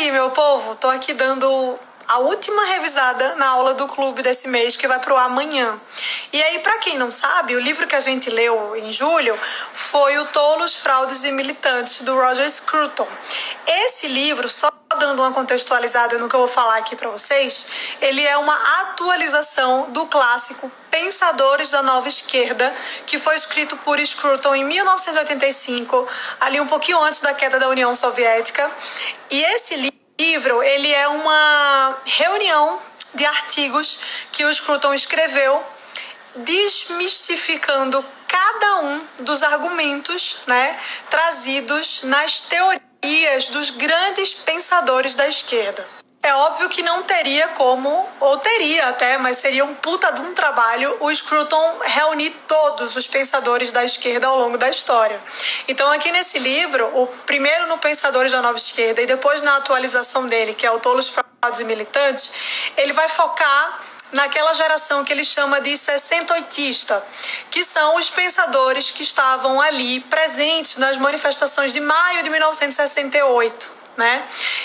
aí, meu povo? Tô aqui dando a última revisada na aula do clube desse mês, que vai pro ar amanhã. E aí, pra quem não sabe, o livro que a gente leu em julho foi o Tolos, Fraudes e Militantes, do Roger Scruton. Esse livro, só dando uma contextualizada no que eu vou falar aqui pra vocês, ele é uma atualização do clássico Pensadores da Nova Esquerda, que foi escrito por Scruton em 1985, ali um pouquinho antes da queda da União Soviética. E esse livro, ele é uma reunião de artigos que o Scruton escreveu, desmistificando cada um dos argumentos, trazidos nas teorias dos grandes pensadores da esquerda. É óbvio que não teria como, ou teria até, mas seria um puta de um trabalho, o Scruton reunir todos os pensadores da esquerda ao longo da história. Então, aqui nesse livro, o primeiro no Pensadores da Nova Esquerda e depois na atualização dele, que é o Tolos, Fraudes e Militantes, ele vai focar naquela geração que ele chama de 68ista, que são os pensadores que estavam ali presentes nas manifestações de maio de 1968.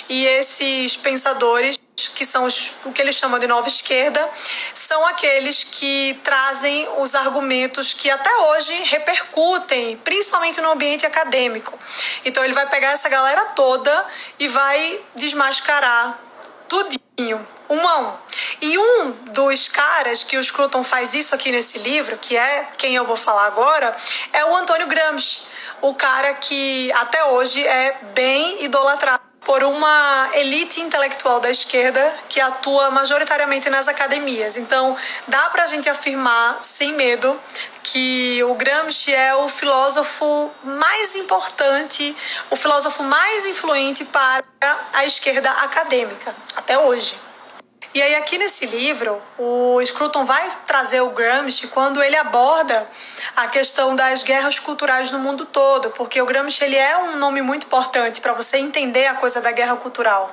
E esses pensadores, que são o que ele chama de nova esquerda, são aqueles que trazem os argumentos que até hoje repercutem, principalmente no ambiente acadêmico. Então ele vai pegar essa galera toda e vai desmascarar tudinho, um a um. E um dos caras que o Scruton faz isso aqui nesse livro, que é quem eu vou falar agora, é o Antônio Gramsci, o cara que até hoje é bem idolatrado por uma elite intelectual da esquerda que atua majoritariamente nas academias. Então, dá pra gente afirmar, sem medo, que o Gramsci é o filósofo mais importante, o filósofo mais influente para a esquerda acadêmica, até hoje. E aí aqui nesse livro, o Scruton vai trazer o Gramsci quando ele aborda a questão das guerras culturais no mundo todo, porque o Gramsci ele é um nome muito importante para você entender a coisa da guerra cultural,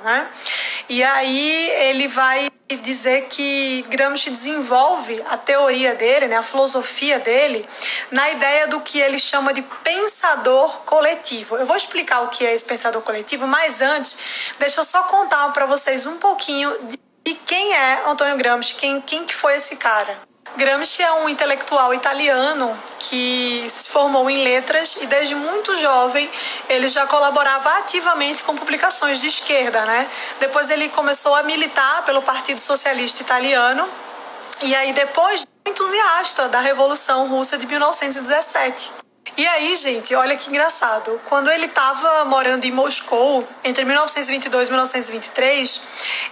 E aí ele vai dizer que Gramsci desenvolve a teoria dele, a filosofia dele, na ideia do que ele chama de pensador coletivo. Eu vou explicar o que é esse pensador coletivo, mas antes, deixa eu só contar para vocês um pouquinho de quem é Antônio Gramsci, quem que foi esse cara. Gramsci é um intelectual italiano que se formou em letras e desde muito jovem ele já colaborava ativamente com publicações de esquerda, Depois ele começou a militar pelo Partido Socialista Italiano e aí depois entusiasta da Revolução Russa de 1917. E aí, gente, olha que engraçado. Quando ele estava morando em Moscou, entre 1922 e 1923,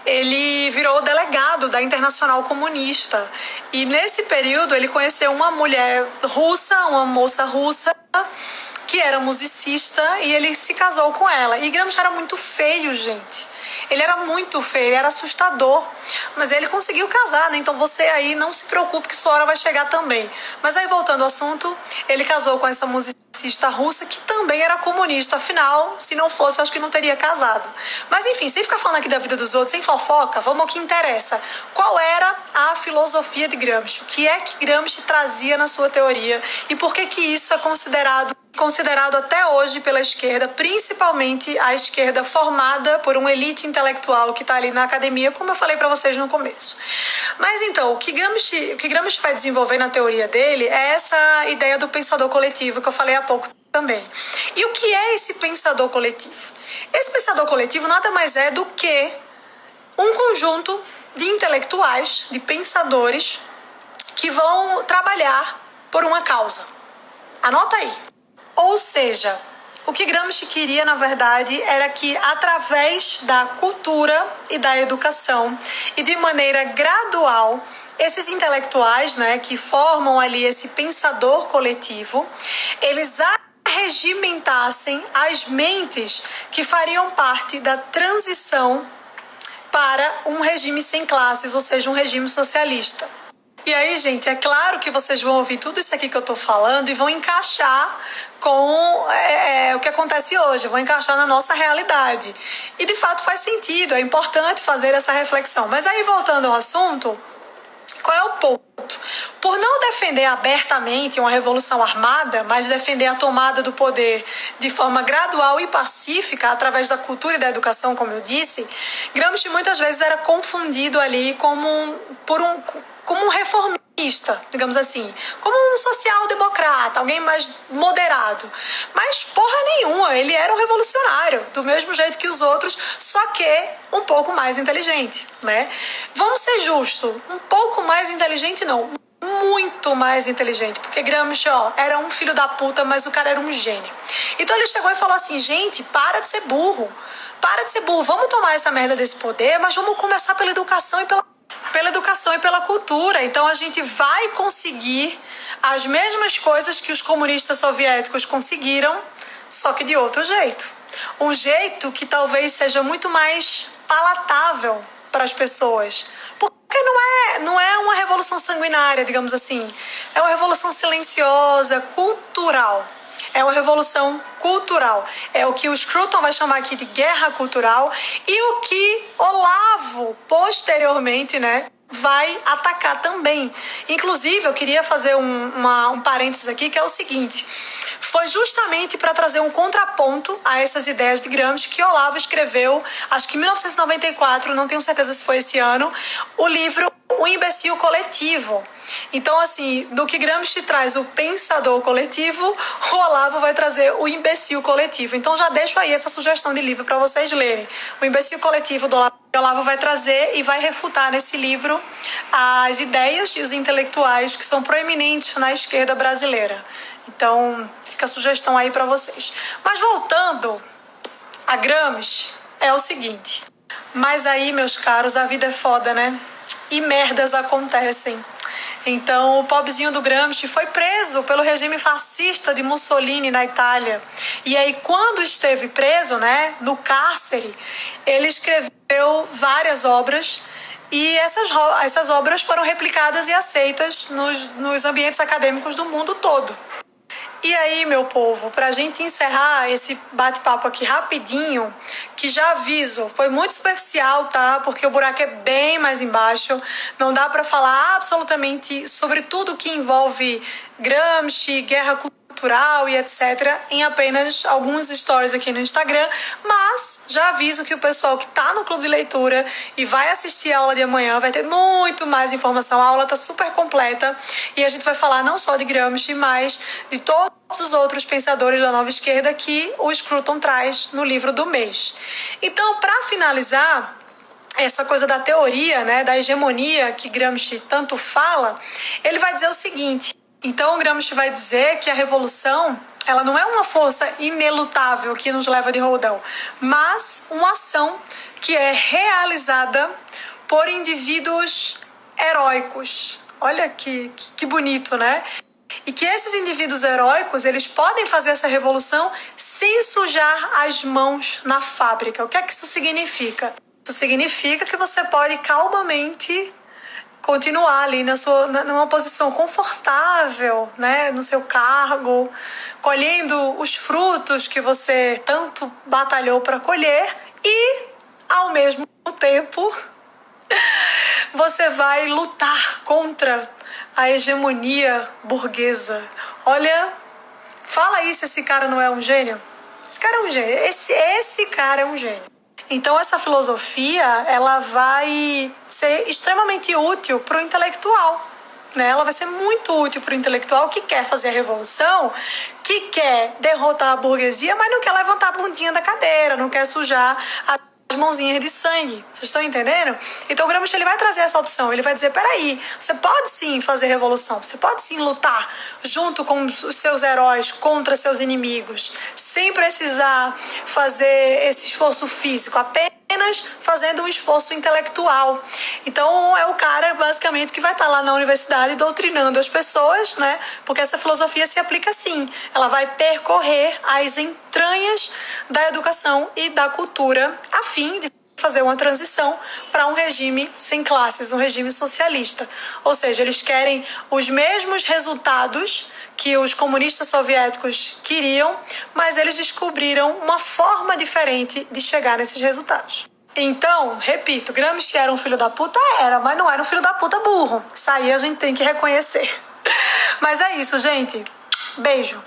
ele virou delegado da Internacional Comunista. E nesse período ele conheceu uma mulher russa, uma moça russa, que era musicista, e ele se casou com ela. E Gramsci era muito feio, gente. Ele era muito feio, ele era assustador. Mas ele conseguiu casar, Então você aí não se preocupe que sua hora vai chegar também. Mas aí, voltando ao assunto, ele casou com essa musicista russa que também era comunista. Afinal, se não fosse, eu acho que não teria casado. Mas enfim, sem ficar falando aqui da vida dos outros, sem fofoca, vamos ao que interessa. Qual era a filosofia de Gramsci? O que é que Gramsci trazia na sua teoria? E por que isso é considerado até hoje pela esquerda, principalmente a esquerda formada por uma elite intelectual que está ali na academia, como eu falei para vocês no começo. Mas então, o que Gramsci vai desenvolver na teoria dele é essa ideia do pensador coletivo que eu falei há pouco também. E o que é esse pensador coletivo? Esse pensador coletivo nada mais é do que um conjunto de intelectuais, de pensadores que vão trabalhar por uma causa. Anota aí. Ou seja, o que Gramsci queria, na verdade, era que, através da cultura e da educação, e de maneira gradual, esses intelectuais, que formam ali esse pensador coletivo, eles arregimentassem as mentes que fariam parte da transição para um regime sem classes, ou seja, um regime socialista. E aí, gente, é claro que vocês vão ouvir tudo isso aqui que eu tô falando e vão encaixar com o que acontece hoje, vão encaixar na nossa realidade. E, de fato, faz sentido, é importante fazer essa reflexão. Mas aí, voltando ao assunto, Qual é o ponto? Por não defender abertamente uma revolução armada, mas defender a tomada do poder de forma gradual e pacífica, através da cultura e da educação, como eu disse, Gramsci muitas vezes era confundido ali como um reformista, digamos assim, como um social-democrata, alguém mais moderado. Mas porra nenhuma, ele era um revolucionário, do mesmo jeito que os outros, só que um pouco mais inteligente, né? Vamos ser justos, um pouco mais inteligente não, muito mais inteligente, porque Gramsci, era um filho da puta, mas o cara era um gênio. Então ele chegou e falou assim, gente, para de ser burro, vamos tomar essa merda desse poder, mas vamos começar pela educação e pela cultura. Então a gente vai conseguir as mesmas coisas que os comunistas soviéticos conseguiram, só que de outro jeito. Um jeito que talvez seja muito mais palatável para as pessoas. Porque não é uma revolução sanguinária, digamos assim. É uma revolução silenciosa, cultural. É uma revolução cultural. É o que o Scruton vai chamar aqui de guerra cultural e o que Olavo, posteriormente, né, vai atacar também. Inclusive, eu queria fazer um parênteses aqui, que é o seguinte. Foi justamente para trazer um contraponto a essas ideias de Gramsci que Olavo escreveu, acho que em 1994, não tenho certeza se foi esse ano, o livro O Imbecil Coletivo. Então, assim, do que Gramsci traz o pensador coletivo, o Olavo vai trazer o imbecil coletivo. Então, já deixo aí essa sugestão de livro para vocês lerem. O Imbecil Coletivo do Olavo vai trazer e vai refutar nesse livro as ideias e os intelectuais que são proeminentes na esquerda brasileira. Então, fica a sugestão aí para vocês. Mas voltando a Gramsci, é o seguinte. Mas aí, meus caros, a vida é foda, né? E merdas acontecem. Então, o pobrezinho do Gramsci foi preso pelo regime fascista de Mussolini na Itália. E aí, quando esteve preso, né, no cárcere, ele escreveu várias obras e essas obras foram replicadas e aceitas nos ambientes acadêmicos do mundo todo. E aí, meu povo, pra gente encerrar esse bate-papo aqui rapidinho, que já aviso, foi muito superficial, tá? Porque o buraco é bem mais embaixo, não dá pra falar absolutamente sobre tudo que envolve Gramsci, guerra cultural e etc. em apenas alguns stories aqui no Instagram, mas já aviso que o pessoal que tá no clube de leitura e vai assistir a aula de amanhã vai ter muito mais informação. A aula tá super completa e a gente vai falar não só de Gramsci, mas de todos os outros pensadores da nova esquerda que o Scruton traz no livro do mês. Então, para finalizar essa coisa da teoria, né, da hegemonia que Gramsci tanto fala, ele vai dizer o seguinte. Então, Gramsci vai dizer que a revolução, ela não é uma força inelutável que nos leva de roldão, mas uma ação que é realizada por indivíduos heróicos. Olha que bonito, né? E que esses indivíduos heróicos, eles podem fazer essa revolução sem sujar as mãos na fábrica. O que é que isso significa? Isso significa que você pode calmamente continuar ali numa posição confortável, né, no seu cargo, colhendo os frutos que você tanto batalhou para colher e, ao mesmo tempo, você vai lutar contra a hegemonia burguesa. Olha, fala aí se esse cara não é um gênio. Esse cara é um gênio. Esse cara é um gênio. Então, essa filosofia, ela vai ser extremamente útil para o intelectual, né? Ela vai ser muito útil para o intelectual que quer fazer a revolução, que quer derrotar a burguesia, mas não quer levantar a bundinha da cadeira, não quer sujar as mãozinhas de sangue. Vocês estão entendendo? Então, o Gramsci, ele vai trazer essa opção. Ele vai dizer, peraí, você pode sim fazer revolução, você pode sim lutar junto com os seus heróis contra seus inimigos, sem precisar fazer esse esforço físico, apenas fazendo um esforço intelectual. Então, é o cara, basicamente, que vai estar lá na universidade doutrinando as pessoas, né? Porque essa filosofia se aplica assim. Ela vai percorrer as entranhas da educação e da cultura a fim de fazer uma transição para um regime sem classes, um regime socialista. Ou seja, eles querem os mesmos resultados que os comunistas soviéticos queriam, mas eles descobriram uma forma diferente de chegar nesses resultados. Então, repito, Gramsci era um filho da puta? Era, mas não era um filho da puta burro. Isso aí a gente tem que reconhecer. Mas é isso, gente. Beijo.